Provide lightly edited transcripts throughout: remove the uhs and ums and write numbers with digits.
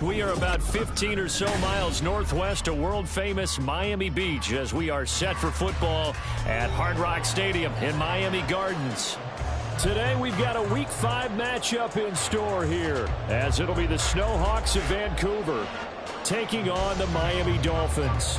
We are about 15 or so miles northwest of world-famous Miami Beach as we are set for football at Hard Rock Stadium in Miami Gardens. Today we've got a Week 5 matchup in store here as it'll be the Snowhawks of Vancouver taking on the Miami Dolphins.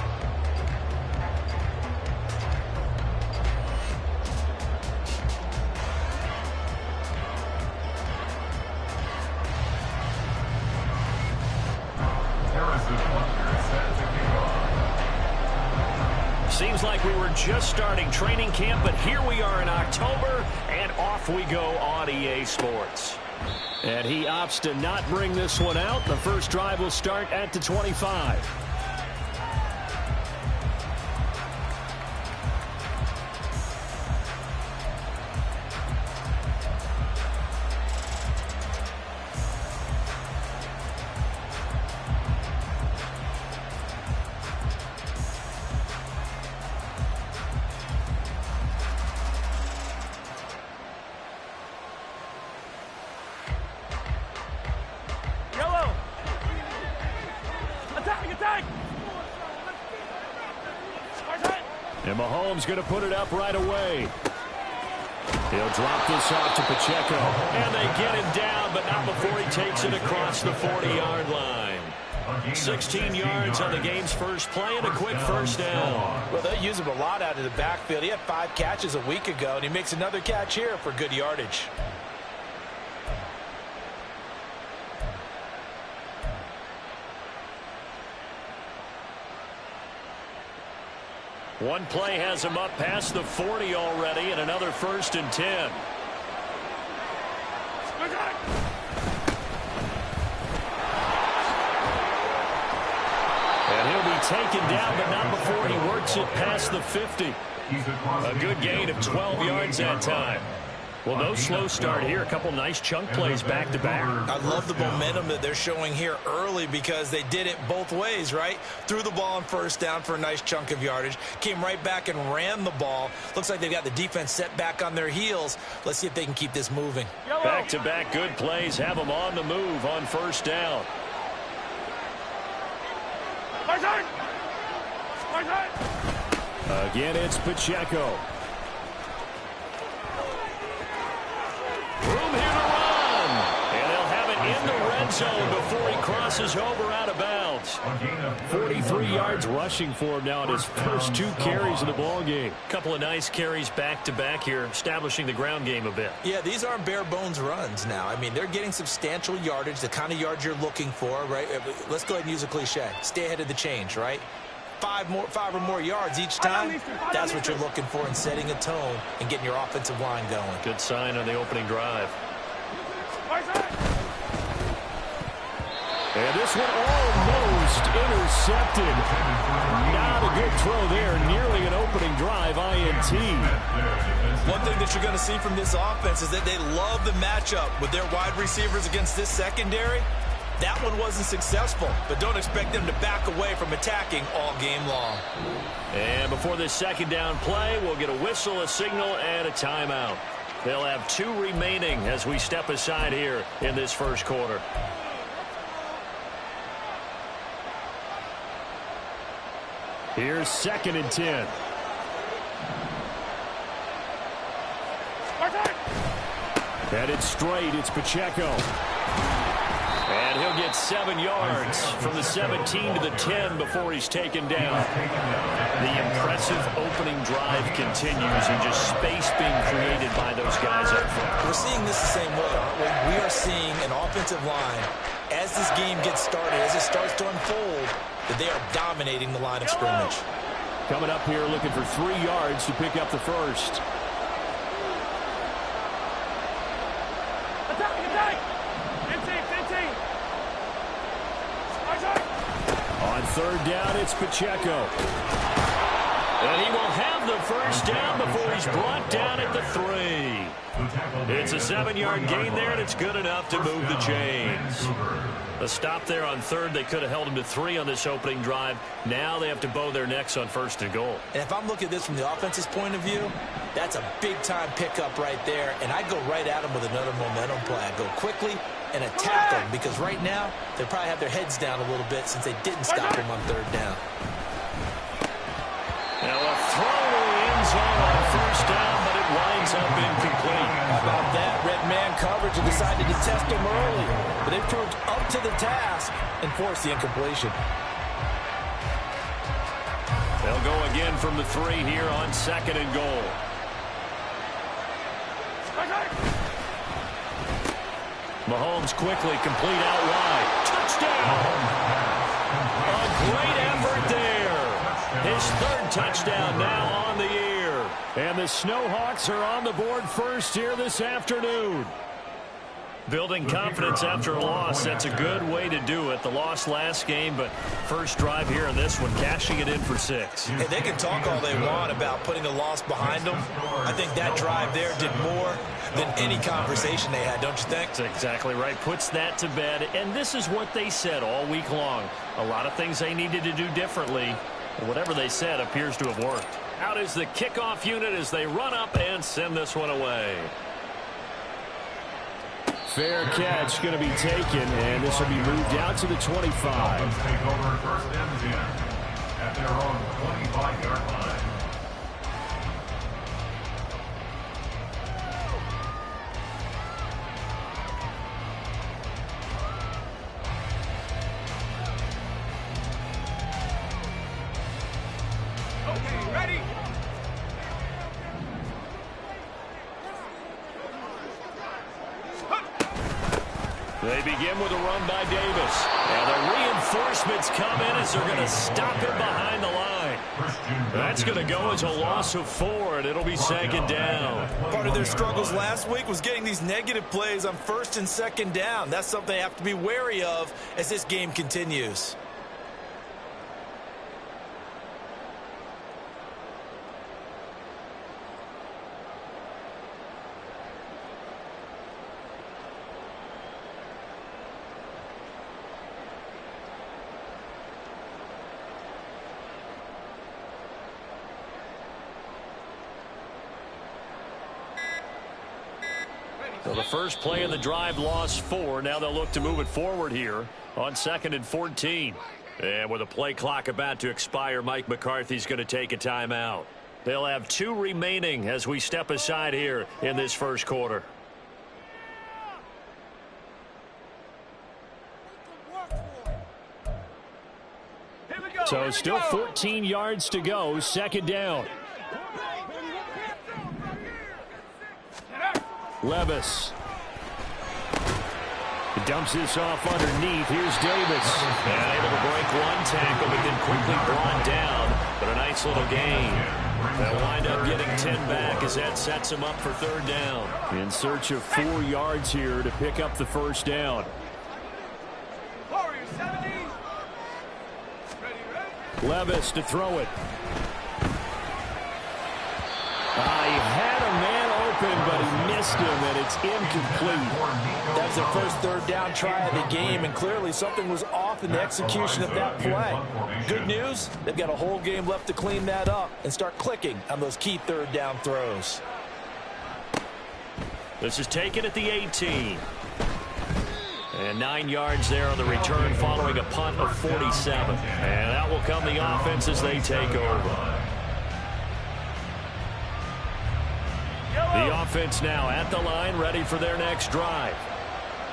Seems like we were just starting training camp, but here we are in October, and off we go on EA Sports. And he opts to not bring this one out. The first drive will start at the 25. And Mahomes going to put it up right away. He'll drop this off to Pacheco. And they get him down, but not before he takes it across the 40-yard line. 16 yards on the game's first play and a quick first down. Well, they use him a lot out of the backfield. He had 5 catches a week ago, and he makes another catch here for good yardage. One play has him up past the 40 already, and another 1st and 10. And he'll be taken down, but not before he works it past the 50. A good gain of 12 yards that time. Well, no slow start here. A couple nice chunk plays back-to-back. I love the momentum that they're showing here early because they did it both ways, right? Threw the ball on first down for a nice chunk of yardage. Came right back and ran the ball. Looks like they've got the defense set back on their heels. Let's see if they can keep this moving. Back-to-back good plays have them on the move on first down. Again, it's Pacheco. Room here to run. And they'll have it in the red zone before he crosses over out of bounds. 43 yards rushing for him now in his first 2 carries of the ball game. Couple of nice carries back-to-back here, establishing the ground game a bit. Yeah, these aren't bare-bones runs now. I mean, they're getting substantial yardage, the kind of yards you're looking for, right? Let's go ahead and use a cliche. Stay ahead of the change, right? 5 or more yards each time, that's what you're looking for in setting a tone and getting your offensive line going. Good sign on the opening drive. And this one almost intercepted. Not a good throw there. Nearly an opening drive INT. One thing that you're going to see from this offense is that they love the matchup with their wide receivers against this secondary. That one wasn't successful, but don't expect them to back away from attacking all game long. And before this second down play, we'll get a whistle, a signal, and a timeout. They'll have 2 remaining as we step aside here in this first quarter. Here's 2nd and 10. Headed straight, it's Pacheco. And he'll get 7 yards from the 17 to the 10 before he's taken down. The impressive opening drive continues and just space being created by those guys up front. We're seeing this the same way, aren't we? We are seeing an offensive line, as this game gets started, as it starts to unfold, that they are dominating the line of scrimmage. Coming up here looking for 3 yards to pick up the first. On third down, it's Pacheco. And he will have the first down before he's brought down at the 3. It's a 7-yard gain there, and it's good enough to move the chains. A stop there on third. They could have held him to 3 on this opening drive. Now they have to bow their necks on first and goal. And if I'm looking at this from the offense's point of view, that's a big-time pickup right there. And I go right at him with another momentum play. I go quickly and attack them because right now they probably have their heads down a little bit since they didn't stop him on third down. Now a throw to the end zone on first down, but it winds up incomplete. How about that? Red man coverage and decided to test him early. But they proved up to the task and forced the incompletion. They'll go again from the 3 here on second and goal. Mahomes quickly complete out wide. Touchdown! A great effort there. His 3rd touchdown now on the year. And the Snowhawks are on the board first here this afternoon. Building confidence after a loss, that's a good way to do it. The loss last game, but first drive here in this one, cashing it in for 6. Hey, they can talk all they want about putting a loss behind them. I think that drive there did more than any conversation they had, don't you think? That's exactly right. Puts that to bed. And this is what they said all week long. A lot of things they needed to do differently. Whatever they said appears to have worked. Out is the kickoff unit as they run up and send this one away. Fair catch going to be taken, and this will be moved out to the 25. Take over first and 10 at their own 25-yard line. Okay, ready? They begin with a run by Davis. And the reinforcements come in as they're going to stop him behind the line. That's going to go as a loss of 4, and it'll be second down. Part of their struggles last week was getting these negative plays on first and second down. That's something they have to be wary of as this game continues. So the first play of the drive lost 4. Now they'll look to move it forward here on 2nd and 14. And with a play clock about to expire, Mike McCarthy's going to take a timeout. They'll have 2 remaining as we step aside here in this first quarter. So still 14 yards to go, second down. Levis. Dumps this off underneath. Here's Davis. And able to break 1 tackle, but then quickly brought down. But a nice little gain. They'll wind up getting 10 back as that sets him up for 3rd down. In search of 4 yards here to pick up the first down. Levis to throw it. He had a man open, but he missed him, and it's incomplete. That was their first 3rd down try of the game, and clearly something was off in the execution of that play. Good news, they've got a whole game left to clean that up and start clicking on those key 3rd down throws. This is taken at the 18. And 9 yards there on the return following a punt of 47. And out will come the offense as they take over. The offense now at the line, ready for their next drive.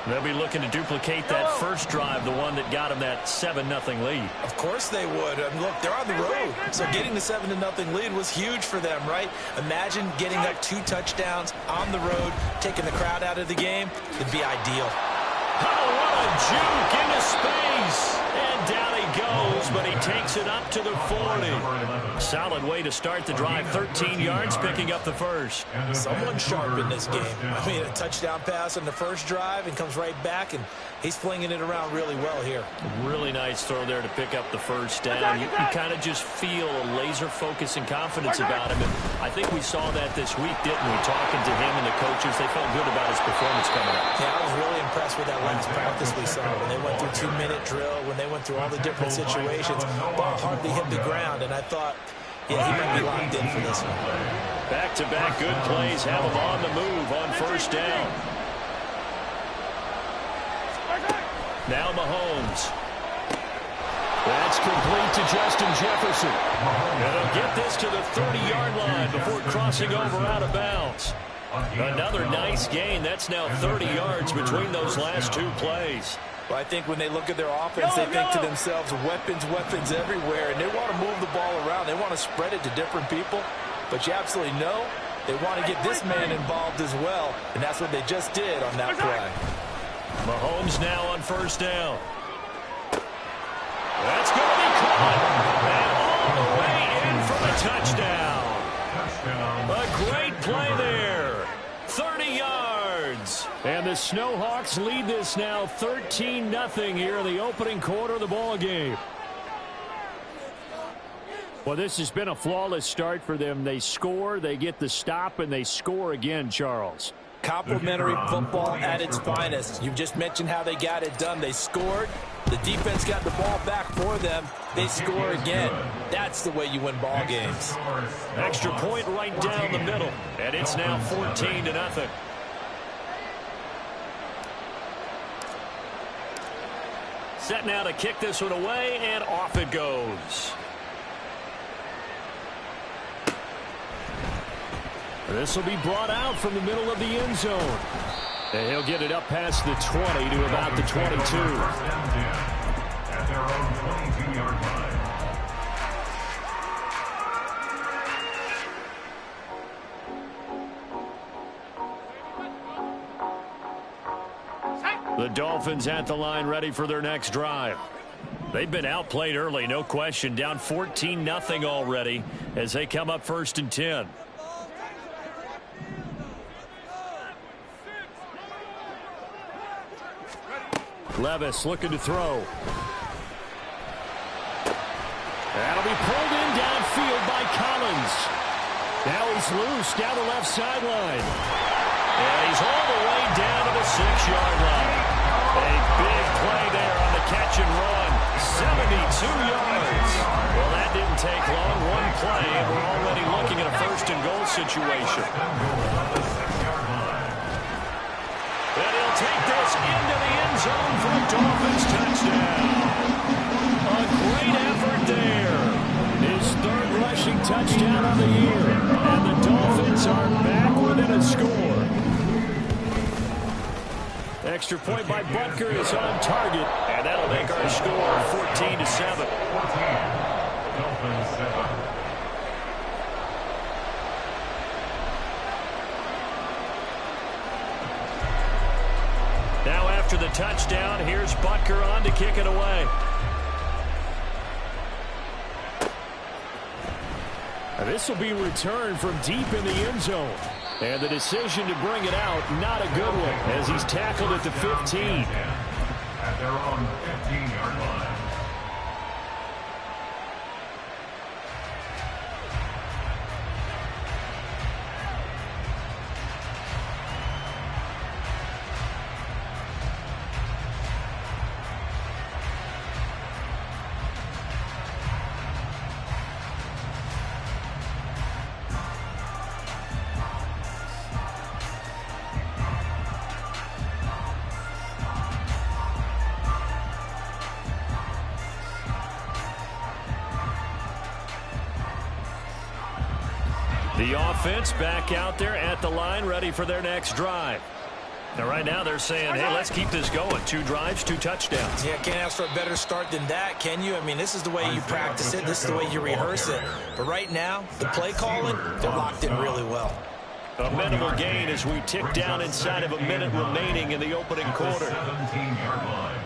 They'll be looking to duplicate that first drive, the one that got them that 7-0 lead. Of course they would. Look, they're on the road, so getting the 7-0 lead was huge for them, right? Imagine getting up 2 touchdowns on the road, taking the crowd out of the game. It'd be ideal. Oh, what a juke into space. And down he goes but he takes it up to the 40. Solid way to start the drive. 13 yards, picking up the first. Someone sharp in this game. I mean, a touchdown pass on the first drive and comes right back, and he's flinging it around really well here. Really nice throw there to pick up the first down. You kind of just feel a laser focus and confidence about him. And I think we saw that this week, didn't we? Talking to him and the coaches, they felt good about his performance coming up. Yeah, I was really impressed with that last practice we saw when they went through 2-minute drill, when they went through all the different situations. Ball hardly hit the ground, and I thought, yeah, he might be locked in for this one. Back-to-back good plays have him on the move on first down. Now Mahomes. That's complete to Justin Jefferson. And he'll get this to the 30-yard line before crossing over out of bounds. Another nice gain. That's now 30 yards between those last two plays. Well, I think when they look at their offense, they think to themselves, weapons everywhere, and they want to move the ball around. They want to spread it to different people, but you absolutely know they want to get this man involved as well, and that's what they just did on that play. Mahomes now on first down. That's going to be caught, and all the way in for a touchdown. A great play there. 30 yards. And the Snowhawks lead this now 13-0 here in the opening quarter of the ball game. Well, this has been a flawless start for them. They score, they get the stop, and they score again, Charles. Complimentary football at its finest. You've just mentioned how they got it done. They scored. The defense got the ball back for them. They score again. That's the way you win ball games. Extra point right down the middle. And it's now 14-0. Set now to kick this one away, and off it goes. This will be brought out from the middle of the end zone. And he'll get it up past the 20 to about the 22. At their own 22-yard line. The Dolphins at the line, ready for their next drive. They've been outplayed early, no question. Down 14-0 already as they come up 1st and 10. Levis looking to throw. That'll be pulled in downfield by Collins. Now he's loose down the left sideline. And he's all the way down to the 6-yard line. A big play there on the catch and run. 72 yards. Well, that didn't take long. One play, and we're already looking at a 1st and goal situation. And he'll take this into the end zone for a Dolphins touchdown. A great effort there. His 3rd rushing touchdown of the year. And the Dolphins are back within a score. Extra point by Butker is on target. And that'll make our score 14-7. Dolphins 7. Now after the touchdown, here's Butker on to kick it away. And this will be returned from deep in the end zone. And the decision to bring it out, not a good one, as he's tackled at the 15. At their own 15-yard line. The offense back out there at the line, ready for their next drive. Now, right now, they're saying, hey, let's keep this going. 2 drives, 2 touchdowns. Yeah, can't ask for a better start than that, can you? I mean, this is the way you practice it. This is the way you rehearse it. But right now, the play calling, they're locked in really well. A minimal gain as we tick down inside of a minute remaining in the opening quarter. 17-yard line.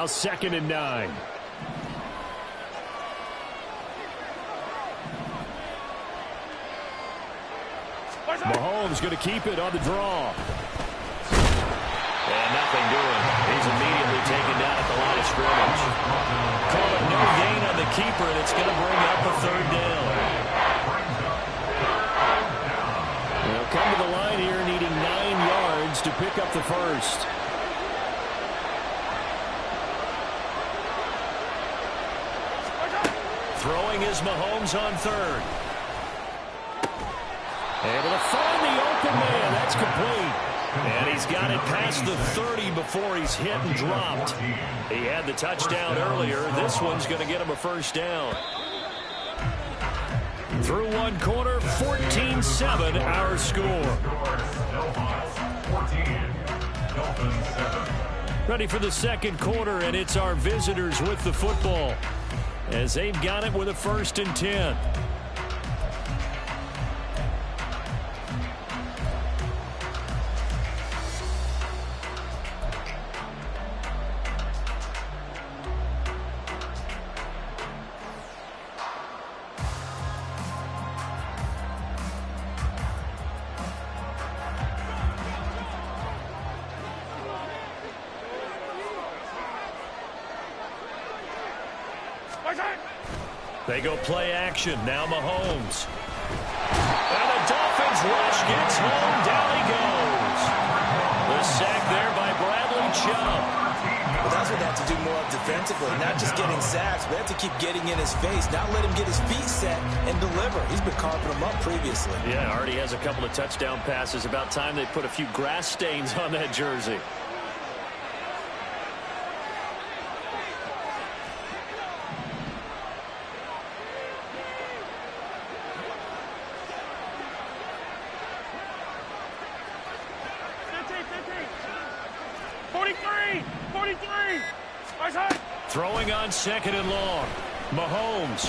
Now 2nd and 9. Mahomes going to keep it on the draw. And nothing doing. He's immediately taken down at the line of scrimmage. Call it no gain on the keeper, and it's going to bring up a 3rd down. They'll come to the line here needing 9 yards to pick up the first. Throwing is Mahomes on 3rd. Able to find the open man. That's complete. And he's got it past the 30 before he's hit and dropped. He had the touchdown earlier. This one's going to get him a 1st down. Through 1 quarter, 14-7 our score. Ready for the 2nd quarter, and it's our visitors with the football as they've got it with a 1st and 10. They go play action. Now Mahomes. And the Dolphins rush gets home. Down he goes. The sack there by Bradley Chubb. Well, that's what they have to do more of defensively. Not just getting sacks, but they have to keep getting in his face. Not let him get his feet set and deliver. He's been carving them up previously. Yeah, already has a couple of touchdown passes. About time they put a few grass stains on that jersey. Throwing on 2nd and long. Mahomes.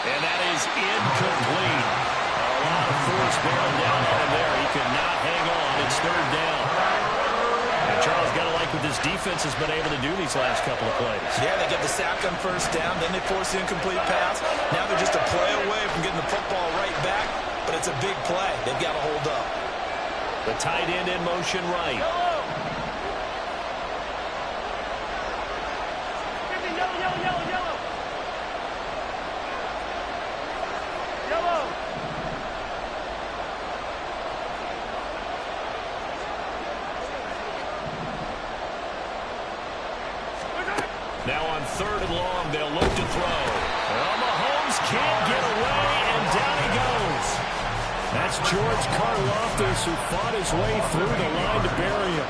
And that is incomplete. A lot of force bearing down on him there. He could not hang on. It's 3rd down. And Charles got to like what this defense has been able to do these last couple of plays. Yeah, they get the sack on 1st down. Then they force the incomplete pass. Now they're just a play away from getting the football right back. But it's a big play. They've got to hold up. The tight end in motion right. Now on 3rd and long, they'll look to throw. Well, Mahomes can't get away, and down he goes. That's George Karlaftis, who fought his way through the line to bury him.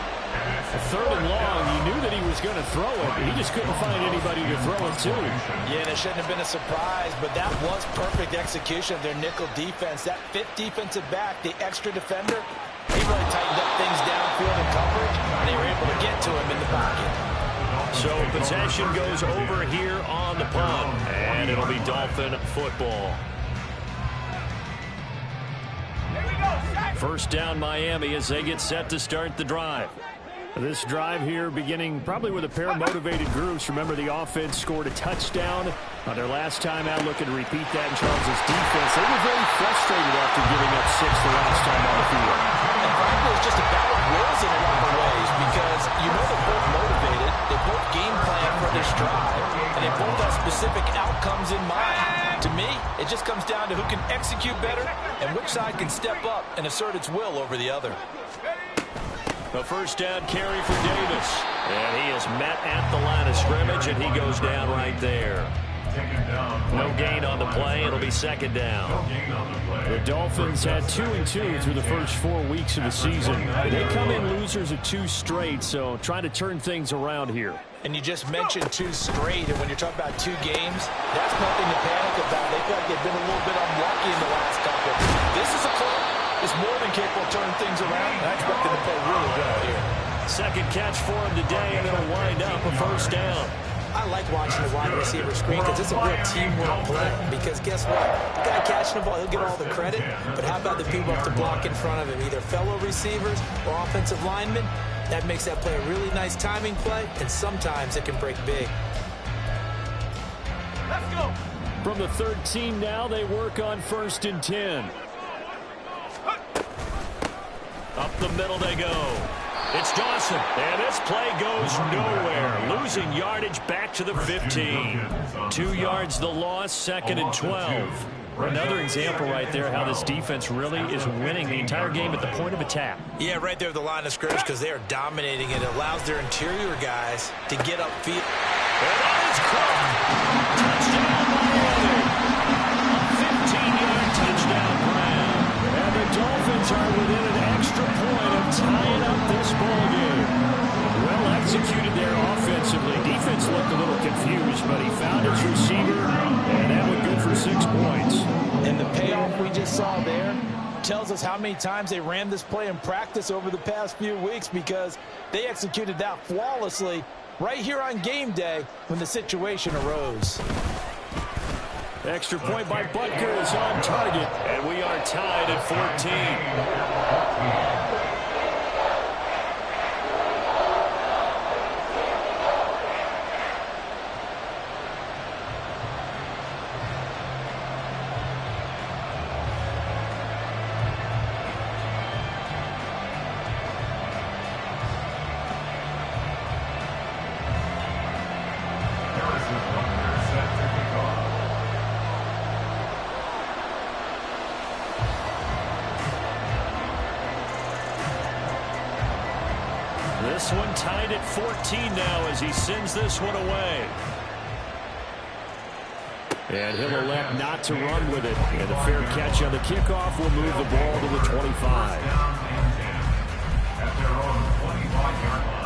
3rd and long, he knew that he was going to throw it. He just couldn't find anybody to throw it to. Yeah, and it shouldn't have been a surprise, but that was perfect execution of their nickel defense. That 5th defensive back, the extra defender, he really tightened up things downfield in coverage, and they were able to get to him in the pocket. So possession goes over here on the punt, and it'll be Dolphin football. 1st down Miami as they get set to start the drive. This drive here beginning probably with a pair of motivated groups. Remember, the offense scored a touchdown on their last time out. Looking to repeat that in Charles' defense. They were very frustrated after giving up 6 the last time on the field. And frankly, it's just a battle of wills in a lot of ways because you know they're both motivated. They both game plan for this drive, and they both have specific outcomes in mind. To me, it just comes down to who can execute better and which side can step up and assert its will over the other. A 1st down carry for Davis. And he is met at the line of scrimmage, and he goes down right there. No gain on the play. It'll be 2nd down. The Dolphins had 2-2 through the first 4 weeks of the season. They come in losers of 2 straight, so trying to turn things around here. And you just mentioned 2 straight, and when you're talking about 2 games, that's nothing to panic about. They feel like they've been a little bit unlucky in the last couple. This is a club that's more than capable of turning things around. I expect them to play really well here. 2nd catch for him today, and it'll wind up a 1st down. I like watching the wide receiver screen because it's a real teamwork play. Because guess what? The guy catching the ball, he'll get all the credit. But how about the people up to block in front of him? Either fellow receivers or offensive linemen. That makes that play a really nice timing play, and sometimes it can break big. Let's go. From the 13 now, they work on 1st and 10. Up the middle they go. It's Dawson, and this play goes nowhere. Losing yardage back to the 15. 2 yards the loss, 2nd and 12. Another example right there how this defense really is winning the entire game at the point of attack. Yeah, right there at the line of scrimmage because they are dominating it. It allows their interior guys to get upfield. And that is caught. Touchdown, Miami. 15-yard touchdown Brown. And the Dolphins are within an extra point of tying up this ball game. Well executed there offensively. Defense looked a little confused, but he found his receiver, and that was good for 6 points. And the payoff we just saw there tells us how many times they ran this play in practice over the past few weeks, because they executed that flawlessly right here on game day when the situation arose. Extra point by Butker is on target, and we are tied at 14. This one tied at 14 now as he sends this one away. And he'll elect not to run with it. And a fair catch on the kickoff will move the ball to the 25. At their own 25-yard line.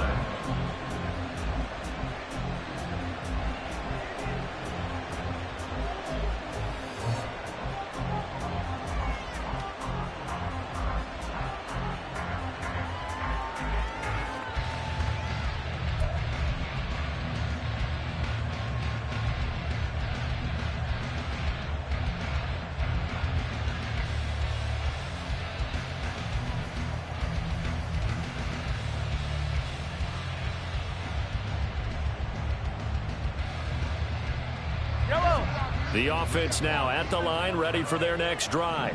The offense now at the line, ready for their next drive.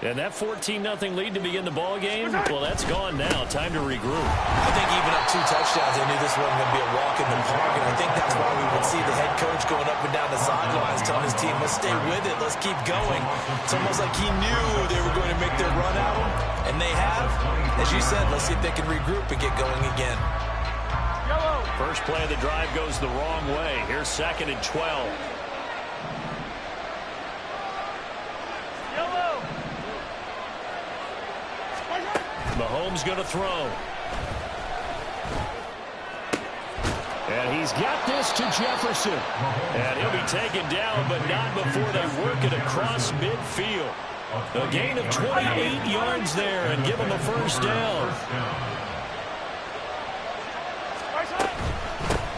And that 14-0 lead to begin the ball game, well, that's gone now. Time to regroup. I think even up 2 touchdowns, they knew this wasn't going to be a walk in the park, and I think that's why we would see the head coach going up and down the sidelines telling his team, let's stay with it, let's keep going. It's almost like he knew they were going to make their run at him, and they have. As you said, let's see if they can regroup and get going again. First play of the drive goes the wrong way. Here's 2nd and 12. Mahomes going to throw. And he's got this to Jefferson. And he'll be taken down, but not before they work it across midfield. A gain of 28 yards there and give him a first down.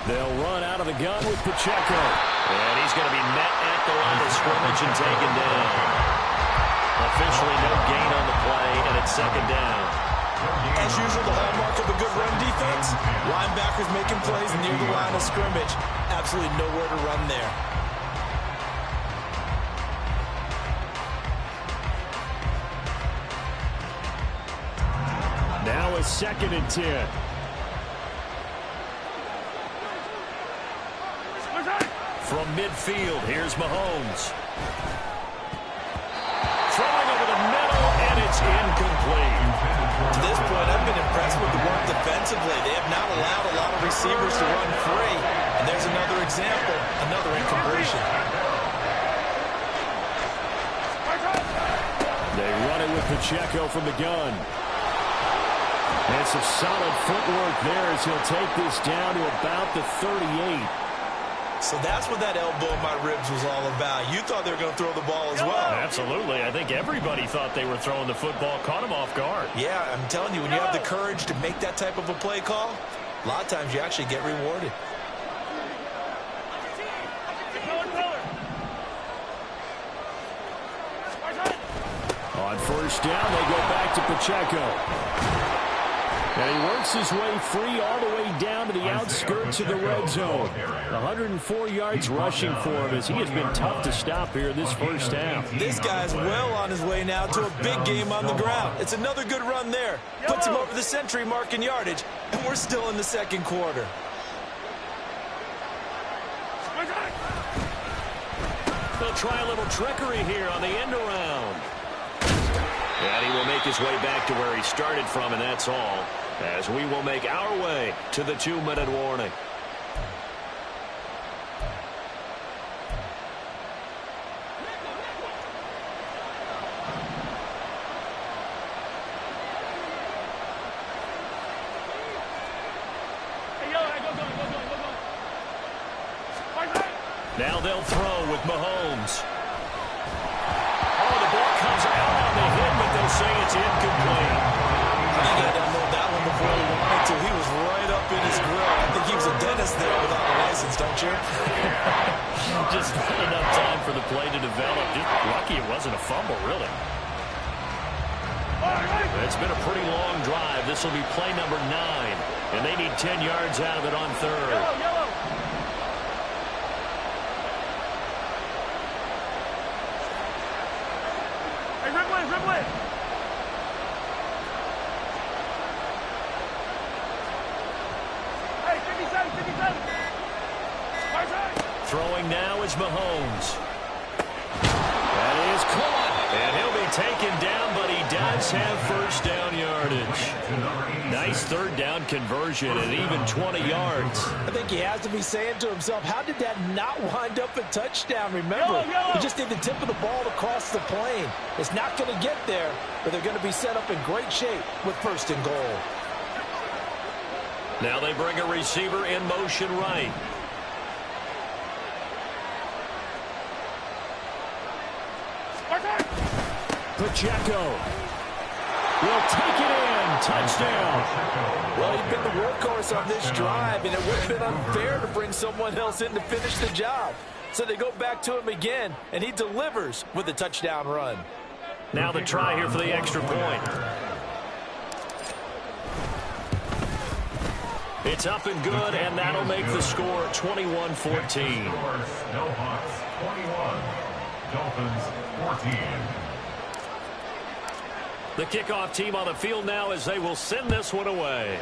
They'll run out of the gun with Pacheco. And he's going to be met at the line of scrimmage and taken down. Officially no gain on the play, and it's 2nd down. As usual, the hallmark of a good run defense, linebackers making plays near the line of scrimmage. Absolutely nowhere to run there. Now a 2nd and 10. From midfield, here's Mahomes. Throwing over the middle, and it's incomplete. To this point, I've been impressed with the work defensively. They have not allowed a lot of receivers to run free. And there's another example, another incompletion. They run it with Pacheco from the gun. And some solid footwork there as he'll take this down to about the 38. So that's what that elbow in my ribs was all about. You thought they were going to throw the ball as well. Absolutely. I think everybody thought they were throwing the football, caught him off guard. Yeah, I'm telling you, when you have the courage to make that type of a play call, a lot of times you actually get rewarded. On first down, they go back to Pacheco. And he works his way free all the way down to the outskirts of the red zone. 104 yards rushing for him as he has been tough to stop here in this first half. This guy's well on his way now to a big game on the ground. It's another good run there. Puts him over the century mark in yardage, and we're still in the second quarter. They'll try a little trickery here on the end around. And he will make his way back to where he started from, and that's all, as we will make our way to the 2-minute warning. Now they'll throw with Mahomes. Oh, the ball comes out on the hit, but they'll say it's incomplete. He got to download that one before he wanted to. He was right up in his grill. I think he was a dentist there without a license, don't you? Just not enough time for the play to develop. Just lucky it wasn't a fumble, really. It's been a pretty long drive. This will be play number 9, and they need 10 yards out of it on third. Yellow. Ridley. Hey, 57. Throwing now is Mahomes. That is caught. And he'll be taken down, but he does have first down yardage. Nice third down conversion and even 20 yards. I think he has to be saying to himself, how did that not wind up a touchdown? Remember, you just need the tip of the ball to cross the plane. It's not going to get there, but they're going to be set up in great shape with first and goal. Now they bring a receiver in motion right. Pacheco will take it in. Touchdown. Well, he's been the workhorse on this drive, and it would have been unfair to bring someone else in to finish the job. So they go back to him again, and he delivers with a touchdown run. Now the try here for the extra point. It's up and good, and that'll make the score 21-14. No Hawks, 21. Dolphins, 14. The kickoff team on the field now as they will send this one away.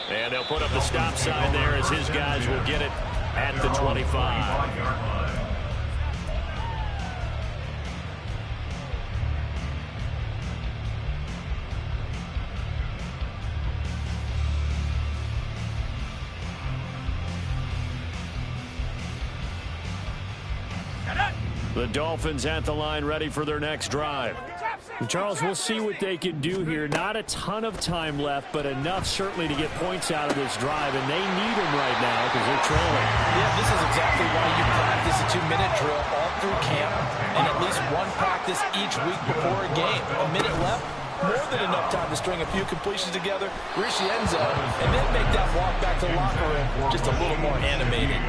And they'll put up the stop sign there as his guys will get it at the 25. The Dolphins at the line ready for their next drive. Charles, we'll see what they can do here. Not a ton of time left, but enough certainly to get points out of this drive, and they need them right now because they're trailing. Yeah, this is exactly why you practice a 2-minute drill all through camp and at least one practice each week before a game. A minute left, more than enough time to string a few completions together, reach the end zone, and then make that walk back to the locker room just a little more animated.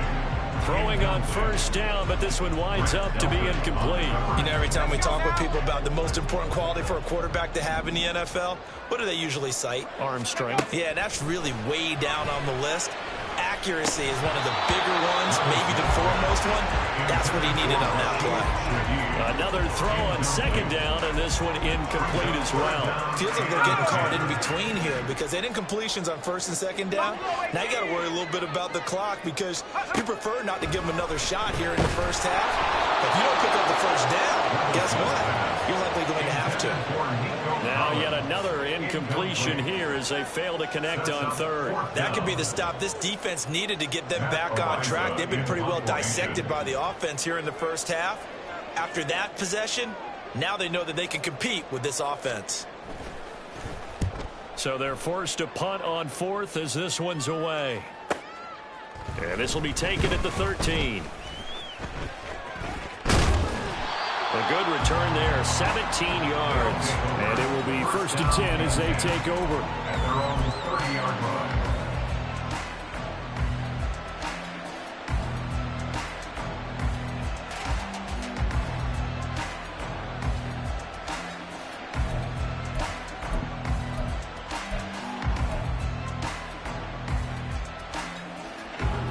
Throwing on first down, but this one winds up to be incomplete. You know, every time we talk with people about the most important quality for a quarterback to have in the NFL, what do they usually cite? Arm strength. Yeah, that's really way down on the list. Accuracy is one of the bigger ones, maybe the foremost one. That's what he needed on that play. Another throw on second down, and this one incomplete as well. Feels like they're getting caught in between here because they did incompletions on first and second down. Now you got to worry a little bit about the clock because you prefer not to give them another shot here in the first half. If you don't pick up the first down, guess what? You're likely going to have to. Now yet another incompletion here as they fail to connect on third. That could be the stop this defense needed to get them back on track. They've been pretty well dissected by the offense here in the first half. After that possession, now they know that they can compete with this offense. So they're forced to punt on fourth as this one's away. And this will be taken at the 13. A good return there, 17 yards. And it will be first and 10 as they take over. At their own 30-yard line.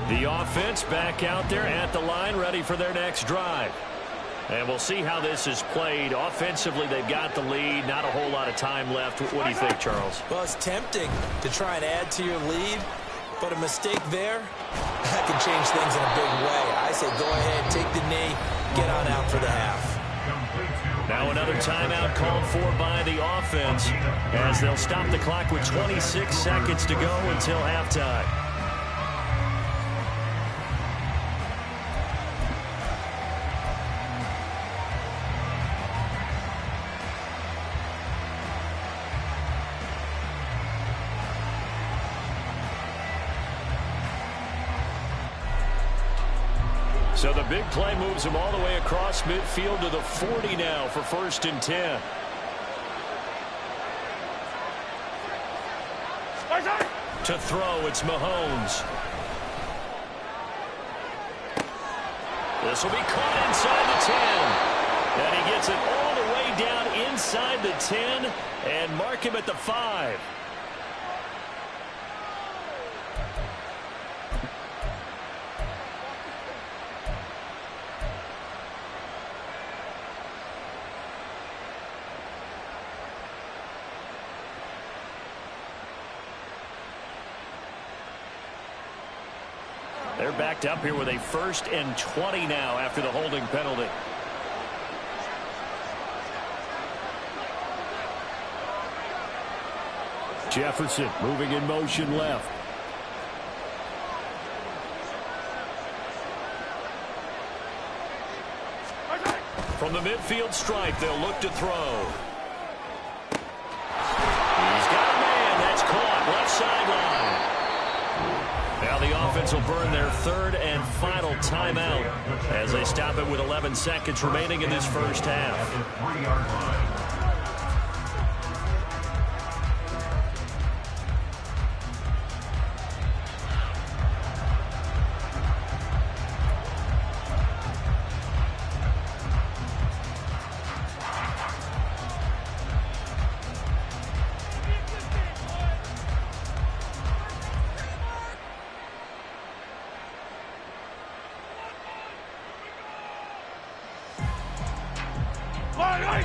The offense back out there at the line, ready for their next drive. And we'll see how this is played. Offensively, they've got the lead. Not a whole lot of time left. What do you think, Charles? Well, it's tempting to try and add to your lead, but a mistake there, that can change things in a big way. I say go ahead, take the knee, get on out for the half. Now another timeout called for by the offense as they'll stop the clock with 26 seconds to go until halftime. So the big play moves them all the way across midfield to the 40 now for 1st and 10. To throw, it's Mahomes. This will be caught inside the 10. And he gets it all the way down inside the 10 and mark him at the 5. They're backed up here with a 1st and 20 now after the holding penalty. Jefferson moving in motion left. From the midfield stripe, they'll look to throw. He's got a man. That's caught. Left sideline. Now the offense will burn their 3rd and final timeout as they stop it with 11 seconds remaining in this first half.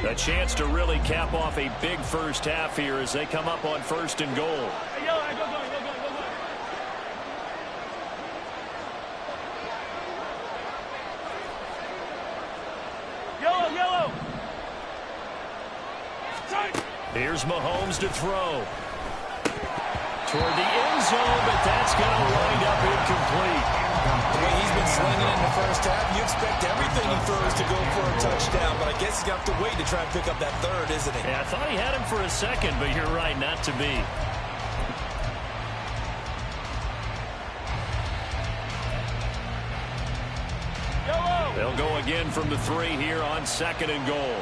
A chance to really cap off a big first half here as they come up on 1st and goal. Hey, yellow, go. Yellow. Here's Mahomes to throw. Toward the end zone, but that's going to wind up incomplete. The way he's been slinging in the first half, you expect everything he throws to go for a touchdown, but I guess he's got to wait to try and pick up that 3rd, isn't he? Yeah, I thought he had him for a second, but you're right, not to be. They'll go again from the 3 here on 2nd and goal.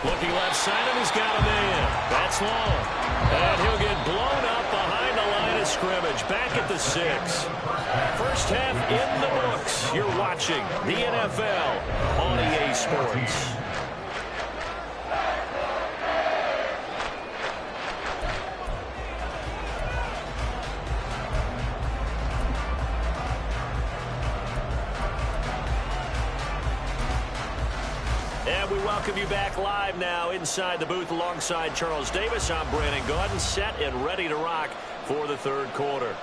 Looking left side, and he's got a man. That's long. And he'll get blown up behind the line of scrimmage. Back at the 6. First half in the books. You're watching the NFL on EA Sports. And we welcome you back live now inside the booth alongside Charles Davis. I'm Brandon Gaudin, set and ready to rock for the 3rd quarter.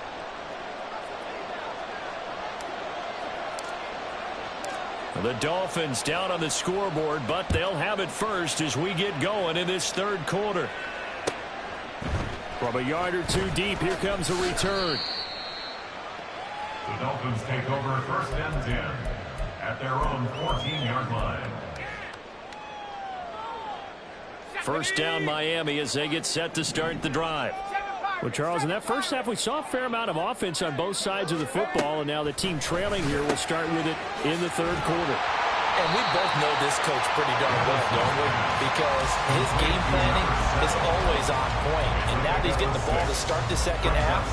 The Dolphins down on the scoreboard, but they'll have it first as we get going in this 3rd quarter. From a yard or 2 deep, here comes a return. The Dolphins take over 1st and 10 at their own 14-yard line. First down Miami as they get set to start the drive. Well, Charles, in that first half, we saw a fair amount of offense on both sides of the football, and now the team trailing here will start with it in the 3rd quarter. And we both know this coach pretty darn well, don't we? Because his game planning is always on point. And now that he's getting the ball to start the 2nd half,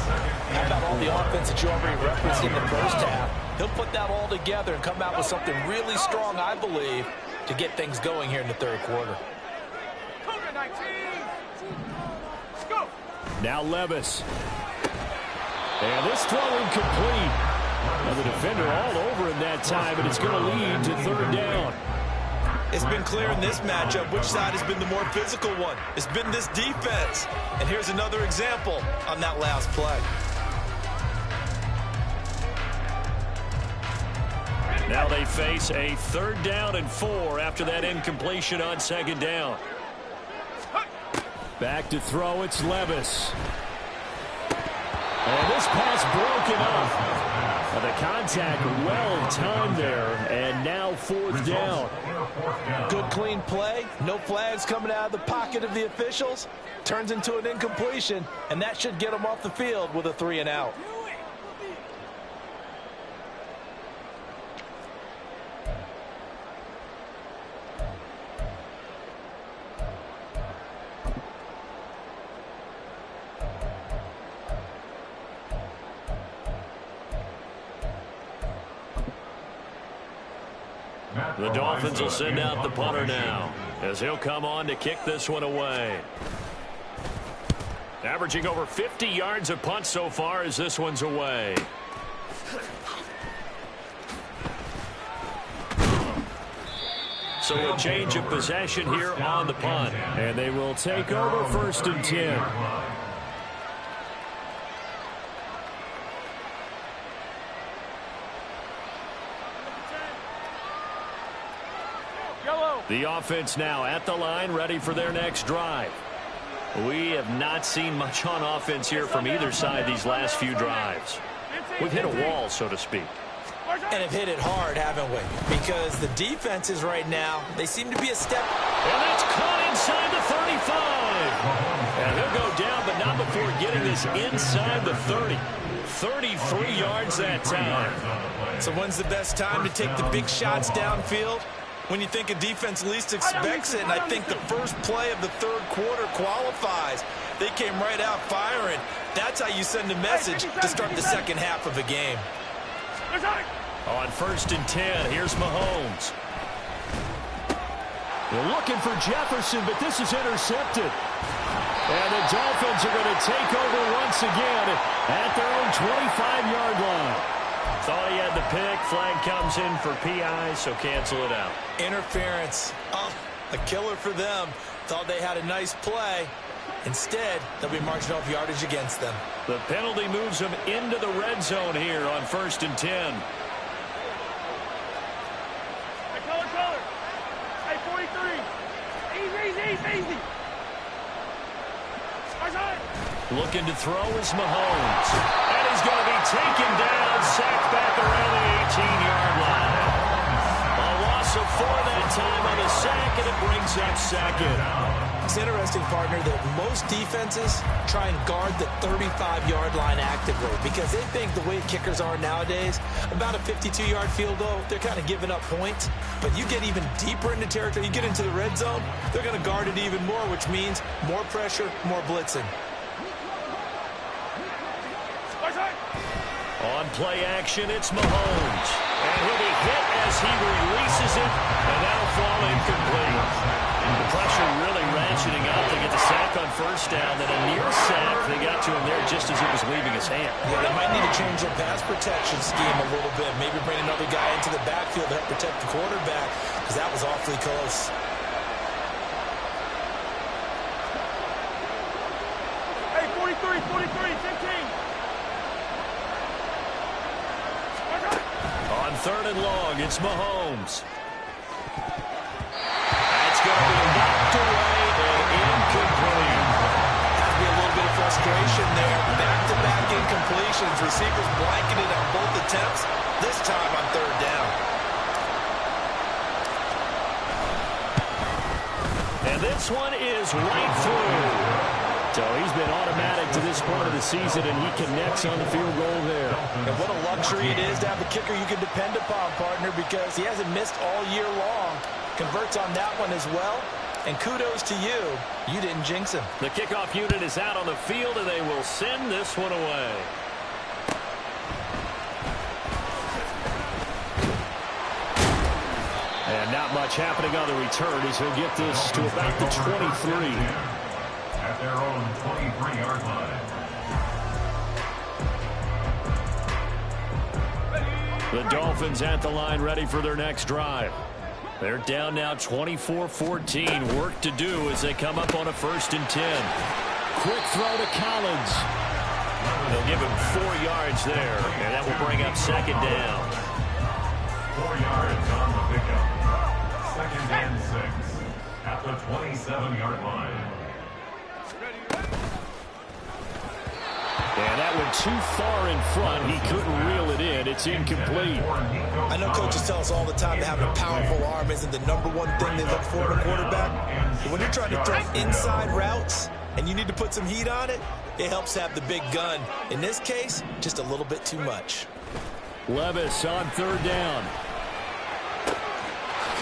how about all the offense that you already referenced in the first half? He'll put that all together and come out with something really strong, I believe, to get things going here in the 3rd quarter. Now Levis. And this throw incomplete. Now the defender all over him that time, and it's going to lead to third down. It's been clear in this matchup which side has been the more physical one. It's been this defense. And here's another example on that last play. Now they face a 3rd down and 4 after that incompletion on 2nd down. Back to throw, it's Levis. And this pass broken up. Now the contact well timed there, and now 4th down. Good clean play. No flags coming out of the pocket of the officials. Turns into an incompletion, and that should get them off the field with a 3 and out. The Dolphins will send out the punter now, as he'll come on to kick this one away. Averaging over 50 yards a punt so far as this one's away. So a change of possession here on the punt. And they will take over 1st and 10. The offense now at the line, ready for their next drive. We have not seen much on offense here from either side these last few drives. We've hit a wall, so to speak. And have hit it hard, haven't we? Because the defenses right now, they seem to be a step. And that's caught inside the 35. And he'll go down, but not before getting this inside the 30. 33 yards that time. So when's the best time to take the big shots downfield? When you think a defense least expects it, and I think the first play of the 3rd quarter qualifies. They came right out firing. That's how you send a message to start the 2nd half of a game. On 1st and 10, here's Mahomes. They're looking for Jefferson, but this is intercepted. And the Dolphins are going to take over once again at their own 25-yard line. Thought he had the pick. Flag comes in for PI, so cancel it out. Interference. Oh, a killer for them. Thought they had a nice play. Instead, they'll be marching off yardage against them. The penalty moves them into the red zone here on 1st and 10. Hey, color. Hey, 43. Easy. Looking to throw is Mahomes. And he's going to be taken down, sacked back around the 18-yard line. A loss of 4 that time on the sack, and it brings up 2nd. It's interesting, partner, that most defenses try and guard the 35-yard line actively because they think the way kickers are nowadays, about a 52-yard field goal, they're kind of giving up points. But you get even deeper into territory, you get into the red zone, they're going to guard it even more, which means more pressure, more blitzing. On play action, it's Mahomes. And he'll be hit as he releases it, and that'll fall incomplete. The pressure really ratcheting up. They get the sack on 1st down, then a near sack. They got to him there just as it was leaving his hand. Yeah, they might need to change their pass protection scheme a little bit. Maybe bring another guy into the backfield to help protect the quarterback, because that was awfully close. Hey, 43, 15. On 3rd and long, it's Mahomes. That's going to be knocked away and incomplete. Has to be a little bit of frustration there. Back-to-back incompletions. Receivers blanketed on both attempts, this time on 3rd down. And this one is right through. So he's been automatic to this point of the season, and he connects on the field goal there. And what a luxury it is to have a kicker you can depend upon, partner, because he hasn't missed all year long. Converts on that one as well. And kudos to you. You didn't jinx him. The kickoff unit is out on the field, and they will send this one away. And not much happening on the return as he'll get this to about the 23. at their own 23-yard line. The Dolphins at the line ready for their next drive. They're down now 24-14. Work to do as they come up on a 1st and 10. Quick throw to Collins. They'll give him 4 yards there, and that will bring up 2nd down. 4 yards on the pickup. 2nd and 6 at the 27-yard line. And that went too far in front. He couldn't reel it in. It's incomplete. I know coaches tell us all the time that having a powerful arm isn't the #1 thing they look for in a quarterback. But when you're trying to throw inside routes and you need to put some heat on it, it helps have the big gun. In this case, just a little bit too much. Levis on 3rd down.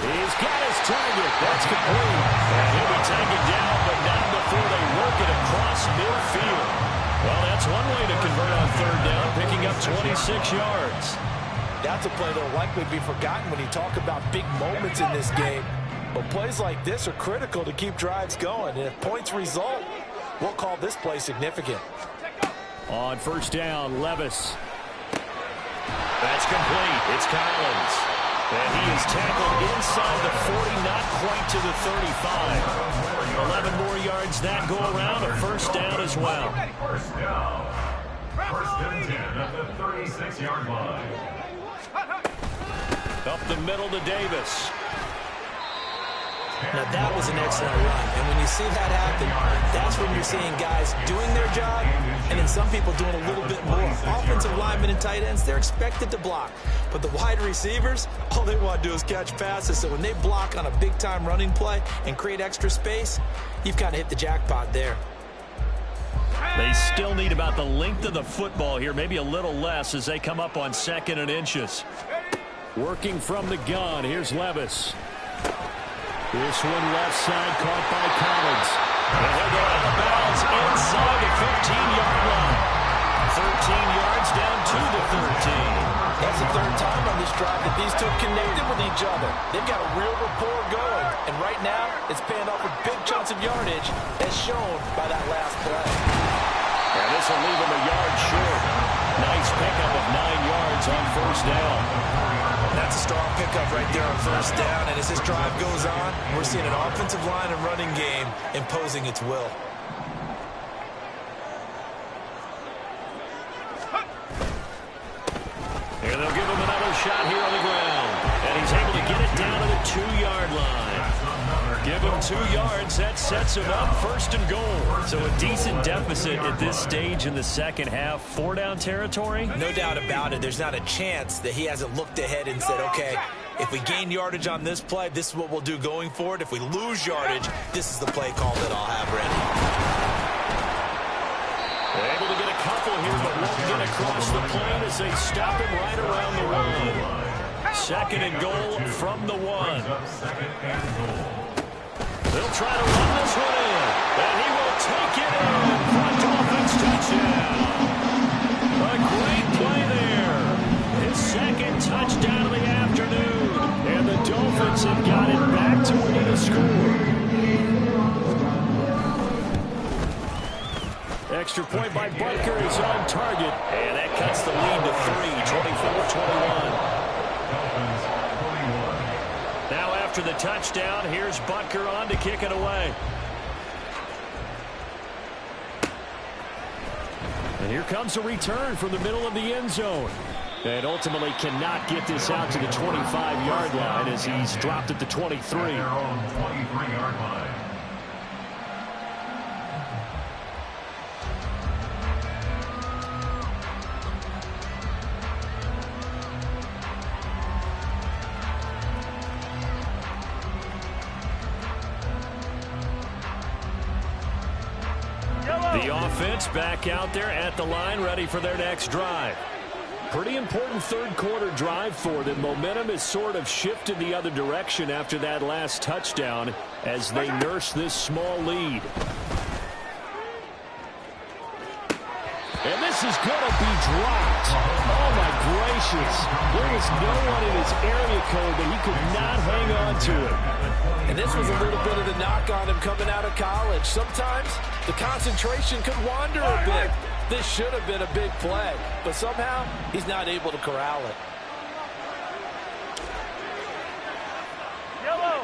He's got his target. That's complete. And he'll be taken down, but not before they work it across midfield. Well, that's one way to convert on 3rd down, picking up 26 yards. That's a play that will likely be forgotten when you talk about big moments in this game. But plays like this are critical to keep drives going. And if points result, we'll call this play significant. On 1st down, Levis. That's complete. It's Collins. And he is tackled inside the 40, not quite to the 35. 11 more yards that go around, a 1st down as well. 1st down. 1st and 10 at the 36-yard line. Up the middle to Davis. Now, that was an excellent run. And when you see that happen, that's when you're seeing guys doing their job and then some people doing a little bit more. Offensive linemen and tight ends, they're expected to block. But the wide receivers, all they want to do is catch passes. So when they block on a big-time running play and create extra space, you've kind of hit the jackpot there. They still need about the length of the football here, maybe a little less as they come up on 2nd and inches. Working from the gun, here's Levis. This one left side caught by Collins. And he'll go out of bounds inside the 15-yard line. 13 yards down to the 13. That's the 3rd time on this drive that these two connected with each other. They've got a real rapport going. And right now, it's paying off with big chunks of yardage as shown by that last play. And this will leave him a yard short. Nice pickup of 9 yards on 1st down. That's a strong pickup right there on 1st down. And as this drive goes on, we're seeing an offensive line and running game imposing its will. And they'll give him another shot here on the ground. And he's able to get it down to the 2-yard line. Give him 2 yards. That sets him up 1st and goal. So a decent deficit at this stage in the 2nd half. 4-down territory? No doubt about it. There's not a chance that he hasn't looked ahead and said, okay, if we gain yardage on this play, this is what we'll do going forward. If we lose yardage, this is the play call that I'll have ready. They're able to get a couple here, but won't get across the plane as they stop him right around the 1. 2nd and goal from the 1. They'll try to run this one in, and he will take it in for a Dolphins touchdown. A great play there. His 2nd touchdown of the afternoon, and the Dolphins have got it back to where to score. Extra point by Butker is on target, and that cuts the lead to 3, 24-21. Now after the touchdown, here's Butker on to kick it away. And here comes a return from the middle of the end zone. And ultimately cannot get this out to the 25-yard line as he's dropped at the 23. Their own 23-yard line. The offense back out there at the line, ready for their next drive. Pretty important 3rd quarter drive for them. Momentum has sort of shifted the other direction after that last touchdown as they nurse this small lead. And this is going to be dropped. Oh, my gracious. There was no one in his area code, but he could not hang on to it. And this was a little bit of the knock on him coming out of college. Sometimes The concentration could wander a bit. This should have been a big play, but somehow he's not able to corral it. Yellow.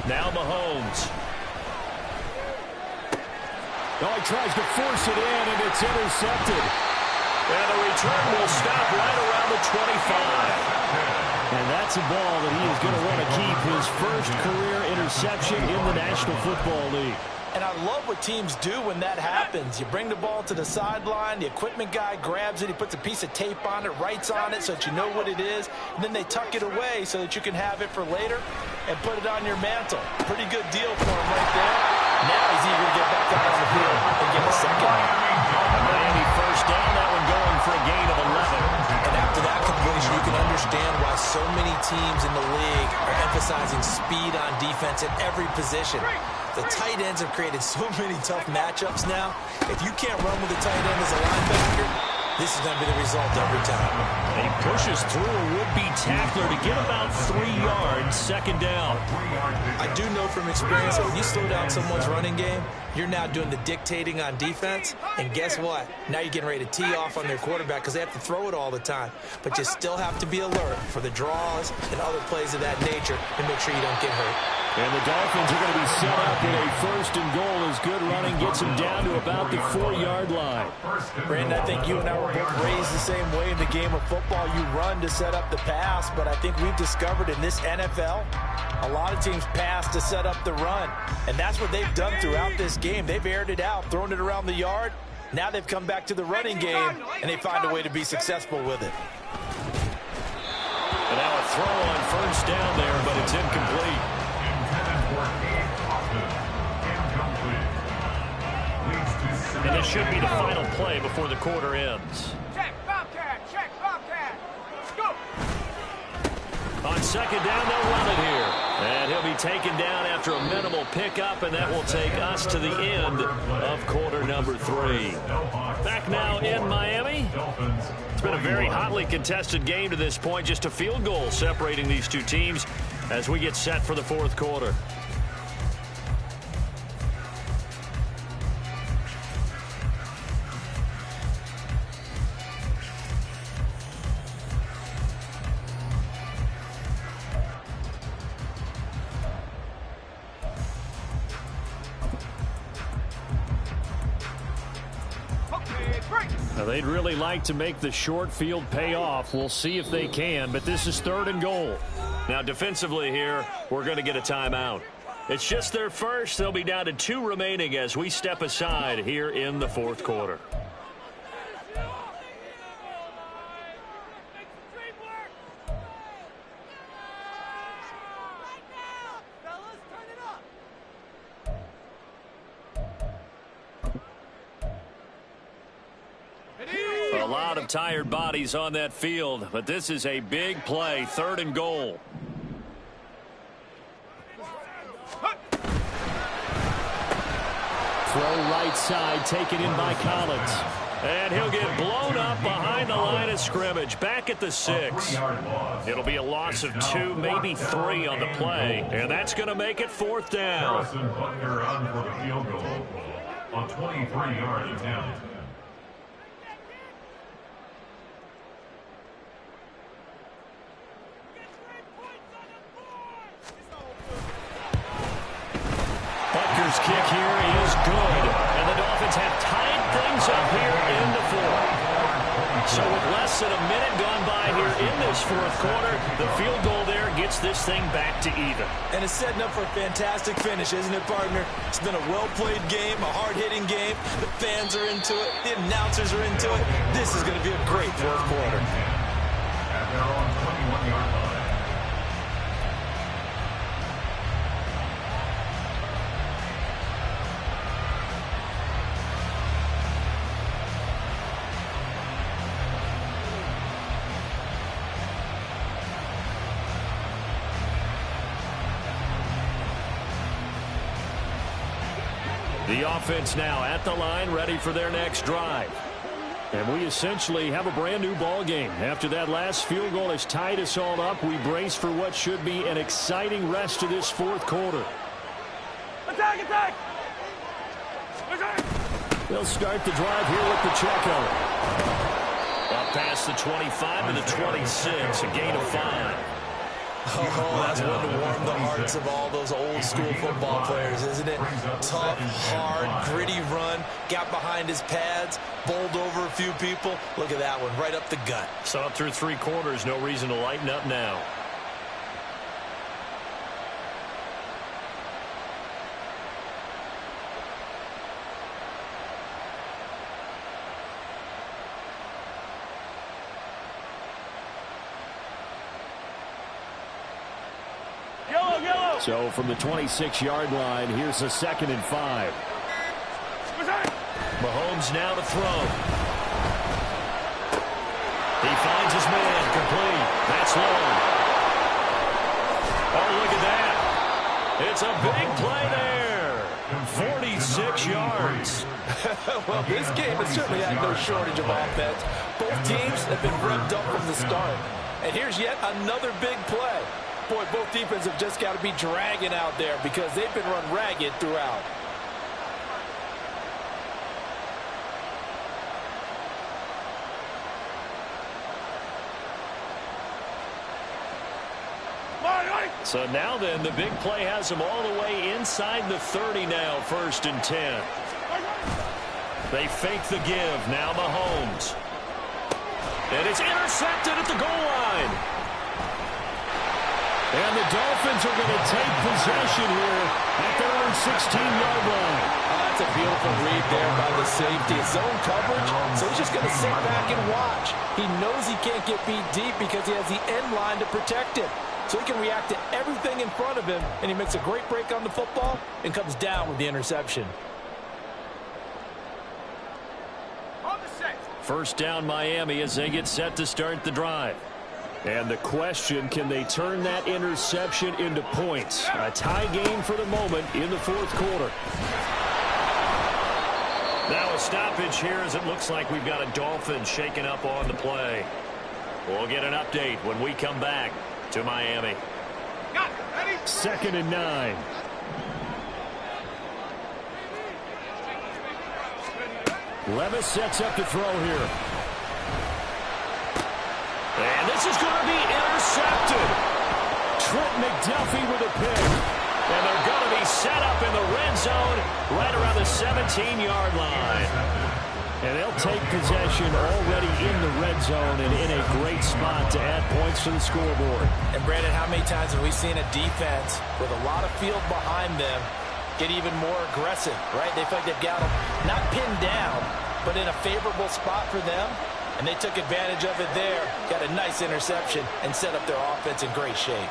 Now Mahomes. Oh, he tries to force it in, and it's intercepted. And the return will stop right around the 25. And that's a ball that he is going to want to keep, his first career interception in the National Football League. And I love what teams do when that happens. You bring the ball to the sideline, the equipment guy grabs it, he puts a piece of tape on it, writes on it so that you know what it is, and then they tuck it away so that you can have it for later and put it on your mantle. Pretty good deal for him right there. Now he's eager to get back out on the field and get a second one. Miami first down, that one going for a gain of 11. And after that completion, you can understand why so many teams in the league are emphasizing speed on defense at every position. The tight ends have created so many tough matchups now. If you can't run with the tight end as a linebacker, this is going to be the result every time. And he pushes through a would-be tackler to get about 3 yards, second down. I do know from experience that when you slow down someone's running game, you're now doing the dictating on defense. And guess what? Now you're getting ready to tee off on their quarterback because they have to throw it all the time. But you still have to be alert for the draws and other plays of that nature and make sure you don't get hurt. And the Dolphins are going to be set up with a first and goal as good running gets him down to about the 4-yard line. Brandon, I think you and I were both raised the same way in the game of football. You run to set up the pass, but I think we've discovered in this NFL, a lot of teams pass to set up the run. And that's what they've done throughout this game. They've aired it out, thrown it around the yard. Now they've come back to the running game, and they find a way to be successful with it. And now a throw on first down there, but it's incomplete. And this should be the final play before the quarter ends. Check, Bobcat. Check, Bobcat. Let's go. On second down, they'll run it here. And he'll be taken down after a minimal pickup, and that will take us to the end of quarter number 3. Back now in Miami. It's been a very hotly contested game to this point. Just a field goal separating these two teams as we get set for the fourth quarter. Now, they'd really like to make the short field pay off. We'll see if they can, but this is third and goal. Now, defensively here, we're going to get a timeout. It's just their first. They'll be down to 2 remaining as we step aside here in the fourth quarter. A lot of tired bodies on that field, but this is a big play, third and goal. Throw right side, taken in by Collins. And he'll get blown up behind the line of scrimmage, back at the 6. It'll be a loss of 2, maybe 3 on the play, and that's going to make it fourth down. Harrison Butker on for the field goal on 23-yard attempt. Butker's kick here is good, and the Dolphins have tied things up here in the fourth. So with less than a minute gone by here in this fourth quarter, the field goal there gets this thing back to even. And it's setting up for a fantastic finish, isn't it, partner? It's been a well-played game, a hard-hitting game. The fans are into it. The announcers are into it. This is going to be a great fourth quarter. At their own 21-yard line. The offense now at the line, ready for their next drive. And we essentially have a brand new ball game. After that last field goal has tied us all up, we brace for what should be an exciting rest of this fourth quarter. Attack, attack! They'll start the drive here with Pacheco. Up past the 25 to the 26, a gain of 5. Oh, that's one to warm the hearts of all those old school football players, isn't it? Tough, hard, gritty run, got behind his pads, bowled over a few people. Look at that one, right up the gut. So up through 3 quarters, no reason to lighten up now. So from the 26-yard line, here's a 2nd and 5. Mahomes now to throw. He finds his man, complete. That's low. Oh, look at that. It's a big play there. 46 yards. Well, this game has certainly had no shortage of offense. Both teams have been revved up from the start. And here's yet another big play. Boy, both defenses have just got to be dragging out there because they've been run ragged throughout. So now then, the big play has them all the way inside the 30 now, 1st and 10. They fake the give. Now Mahomes. And it's intercepted at the goal line. And the Dolphins are going to take possession here at their own 16-yard line. That's a beautiful read there by the safety. Zone coverage, so he's just going to sit back and watch. He knows he can't get beat deep because he has the end line to protect him. So he can react to everything in front of him, and he makes a great break on the football and comes down with the interception. First down Miami as they get set to start the drive. And the question, can they turn that interception into points? A tie game for the moment in the 4th quarter. Now a stoppage here as it looks like we've got a Dolphin shaken up on the play. We'll get an update when we come back to Miami. 2nd and 9. Levis sets up to throw here. And this is going to be intercepted. Trent McDuffie with a pick. And they're going to be set up in the red zone right around the 17-yard line. And they'll take possession already in the red zone and in a great spot to add points to the scoreboard. And, Brandon, how many times have we seen a defense with a lot of field behind them get even more aggressive, right? They feel like they've got them not pinned down, but in a favorable spot for them. And they took advantage of it there, got a nice interception, and set up their offense in great shape.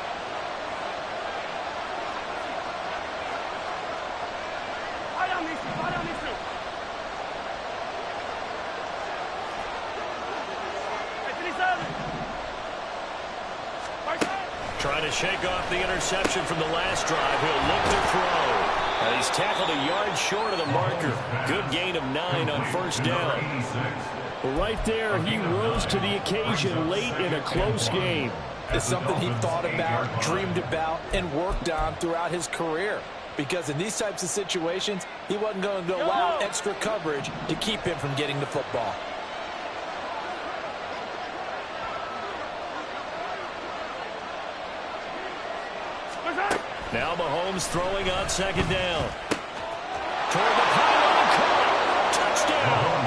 Trying to shake off the interception from the last drive. He'll look to throw. And he's tackled a yard short of the marker. Good gain of 9 on 1st down. Right there, he rose to the occasion late in a close game. It's something he thought about, dreamed about, and worked on throughout his career. Because in these types of situations, he wasn't going to allow extra coverage to keep him from getting the football. Now Mahomes throwing on 2nd down. Toward the pylon, caught. Touchdown.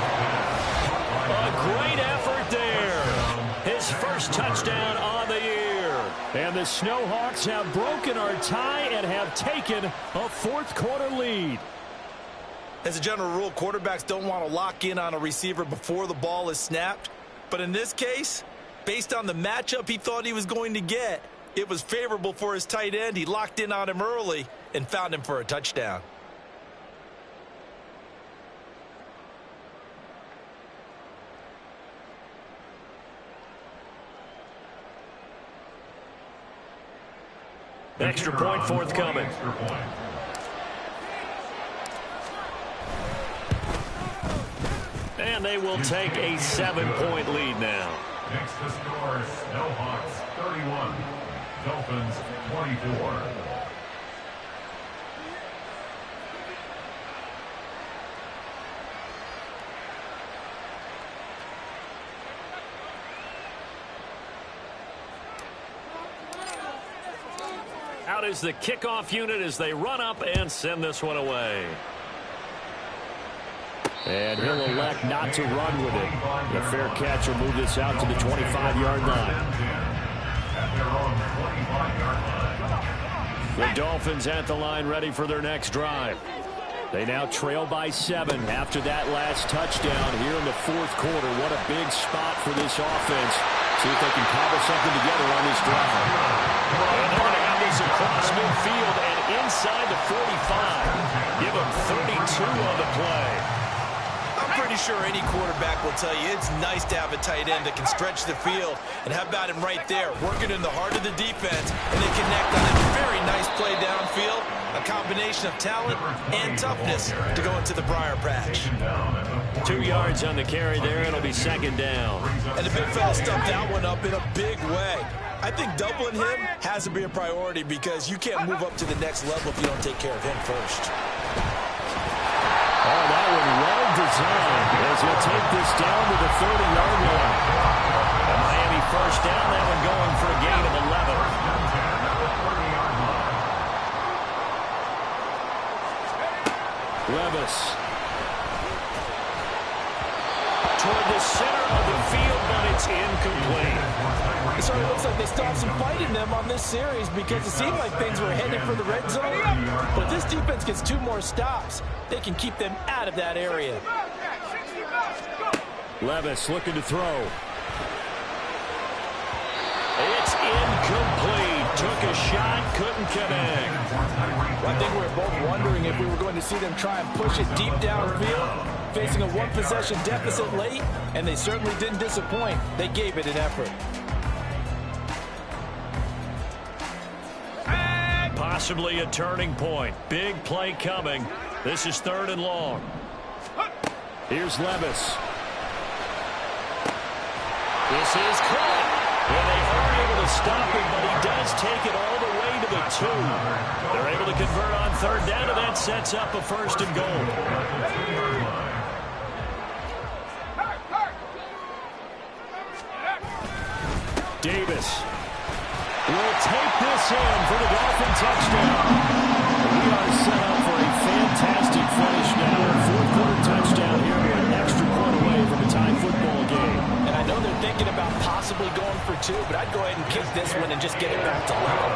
A great effort there. His first touchdown on the year. And the Snowhawks have broken our tie and have taken a 4th quarter lead. As a general rule, quarterbacks don't want to lock in on a receiver before the ball is snapped. But in this case, based on the matchup he thought he was going to get, it was favorable for his tight end. He locked in on him early and found him for a touchdown. Extra point forthcoming. And they will take a 7-point lead now. Next to score, Snowhawks 31, Dolphins 24. Out is the kickoff unit as they run up and send this one away. And he'll elect not to run with it. The fair catch will move this out to the 25-yard line. The Dolphins at the line ready for their next drive. They now trail by 7 after that last touchdown here in the fourth quarter. What a big spot for this offense. See if they can cobble something together on this drive. And they're going to have this across midfield and inside the 45. Give them 32 on the play. I'm pretty sure any quarterback will tell you it's nice to have a tight end that can stretch the field. And how about him right there, working in the heart of the defense, and then connect on a very nice play downfield. A combination of talent and toughness to go into the briar patch. 2 yards on the carry there. It'll be second down. And the big fella stuffed that one up in a big way. I think doubling him has to be a priority because you can't move up to the next level if you don't take care of him first. Oh, that one well designed as he'll take this down to the 30-yard line. And Miami first down, that one going for a gain of 11. Levis. Toward the center of the field, but it's incomplete. It sort of looks like they still have some fight in them on this series because it seemed like things were headed for the red zone. But if this defense gets 2 more stops, they can keep them out of that area. Levis looking to throw. It's incomplete. Took a shot, couldn't connect. Well, I think we were both wondering if we were going to see them try and push it deep downfield, facing a 1-possession deficit late, and they certainly didn't disappoint. They gave it an effort. Possibly a turning point. Big play coming. This is 3rd and long. Here's Levis. This is caught. And they aren't able to stop him, but he does take it all the way to the 2. They're able to convert on 3rd down, and that sets up a 1st and goal. Davis will take this in for the Dolphin touchdown. We are set up for a fantastic finish now. A 4th-quarter touchdown here. We're an extra point away from a tie football game. And I know they're thinking about possibly going for 2, but I'd go ahead and kick this one and just get it back to level.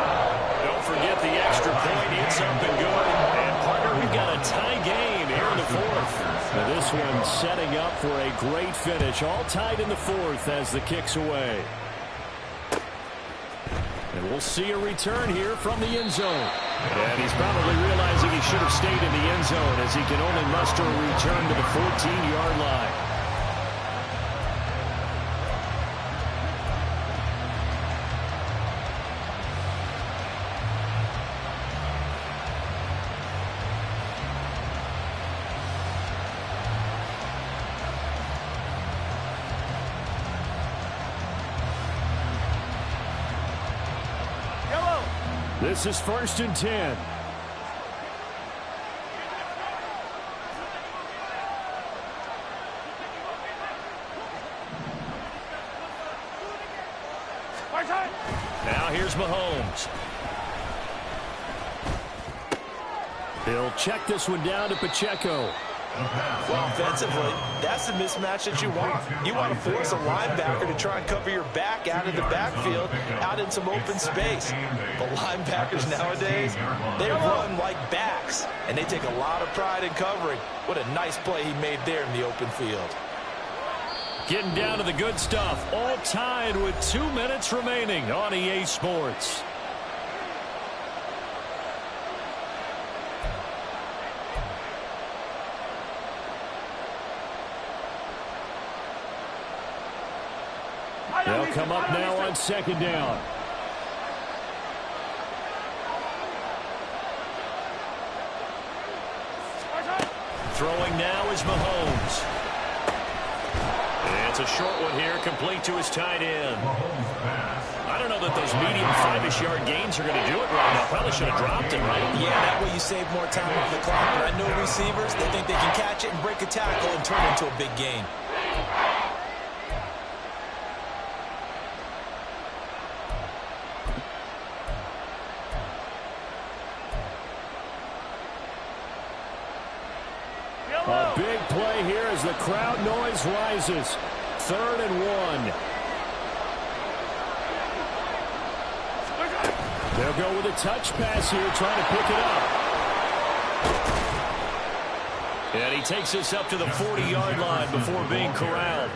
Don't forget the extra point. It's up and good. And, partner, we've got a tie game here in the 4th. Now this one setting up for a great finish. All tied in the 4th as the kick's away. And we'll see a return here from the end zone. And he's probably realizing he should have stayed in the end zone as he can only muster a return to the 14-yard line. This is 1st and 10. Now here's Mahomes. He'll check this one down to Pacheco. Well, offensively, that's the mismatch that you want. You want to force a linebacker to try and cover your back out of the backfield, out in some open space. But linebackers nowadays, they run like backs, and they take a lot of pride in covering. What a nice play he made there in the open field. Getting down to the good stuff. All tied with 2 minutes remaining on EA Sports. They'll come up now on 2nd down. Throwing now is Mahomes. It's a short one here, complete to his tight end. I don't know that those medium 5-ish yard gains are going to do it right now. Probably should have dropped it, right? Yeah, that way you save more time on the clock. But I know receivers, they think they can catch it and break a tackle and turn it into a big gain. A big play here as the crowd noise rises. 3rd and 1. They'll go with a touch pass here, trying to pick it up. And he takes us up to the 40-yard line before being corralled.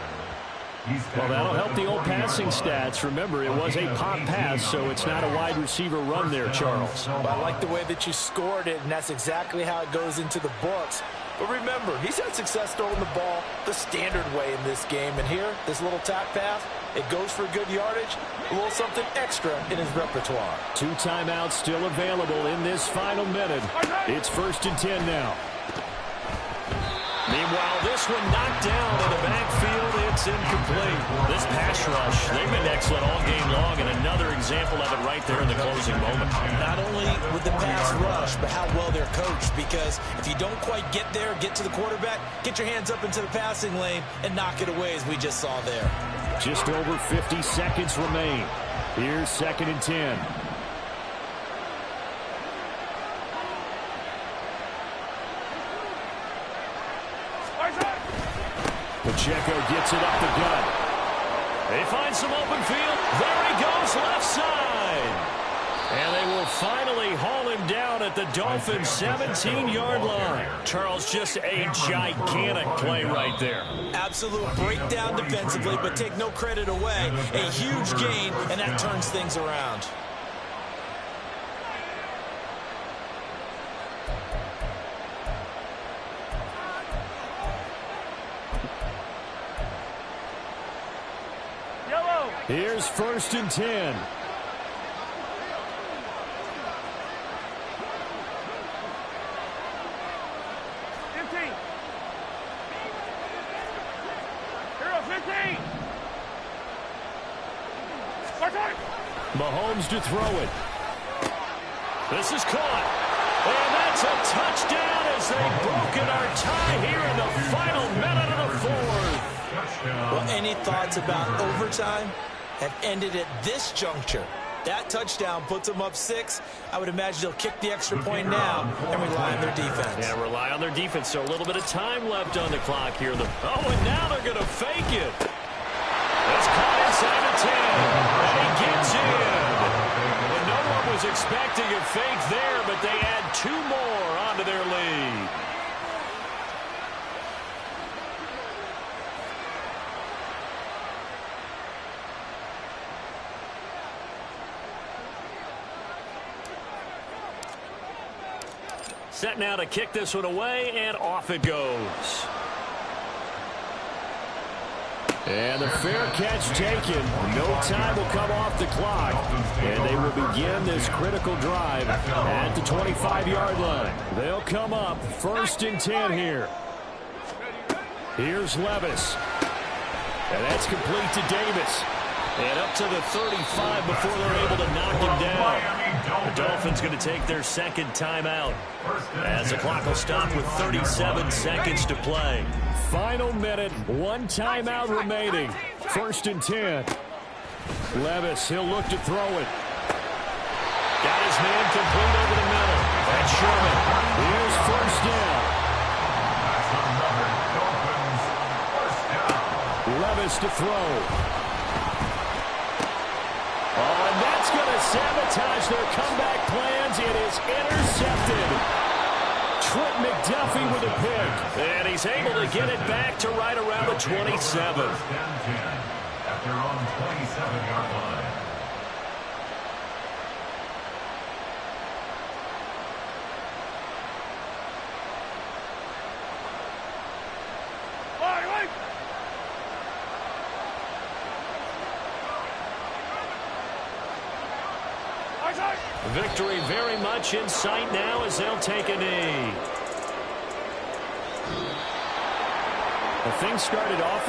Well, that'll help the old passing stats. Remember, it was a pop pass, so it's not a wide receiver run there, Charles. Well, I like the way that you scored it, and that's exactly how it goes into the books. But remember, he's had success throwing the ball the standard way in this game. And here, this little tap pass, it goes for good yardage, a little something extra in his repertoire. 2 timeouts still available in this final minute. It's 1st and 10 now. Meanwhile, this one knocked down in the backfield. It's incomplete. This pass rush, they've been excellent all game long, and another example of it right there in the closing moment. Not only with the pass rush, but how well they're coached. Because if you don't quite get there, get to the quarterback, get your hands up into the passing lane and knock it away, as we just saw there. Just over 50 seconds remain. Here's 2nd and 10. Pacheco gets it up the gut. They find some open field. There he goes, left side. And they will finally haul him down at the Dolphins' 17-yard line. Charles, just a gigantic play right there. Absolute breakdown defensively, but take no credit away. A huge gain, and that turns things around. Here's 1st and 10. Mahomes to throw it. This is caught. And that's a touchdown as they've broken our tie here in the final minute of the 4th. Well, any thoughts about overtime have ended at this juncture? That touchdown puts them up 6. I would imagine they'll kick the extra point now and rely on their defense. Yeah, rely on their defense. So a little bit of time left on the clock here. Oh, and now they're going to fake it. It's caught inside the 10. And he gets in. And no one was expecting a fake there, but they add 2 more onto their lead. Set now to kick this one away, and off it goes. And the fair catch taken. No time will come off the clock. And they will begin this critical drive at the 25-yard line. They'll come up 1st and 10 here. Here's Levis. And that's complete to Davis. And up to the 35 before they're able to knock him down. The Dolphins going to take their 2nd timeout as the clock will stop with 37 seconds to play. Final minute, 1 timeout remaining. 1st and 10. Levis, he'll look to throw it. Got his man complete over the middle. That's Sherman. Here's 1st down. Levis to throw. Oh, and that's going to sabotage their comeback plans. It is intercepted. Trent McDuffie with a pick. And he's able to get it back to right around the 27. At their own 27-yard line. Victory very much in sight now as they'll take a knee. Well, things started off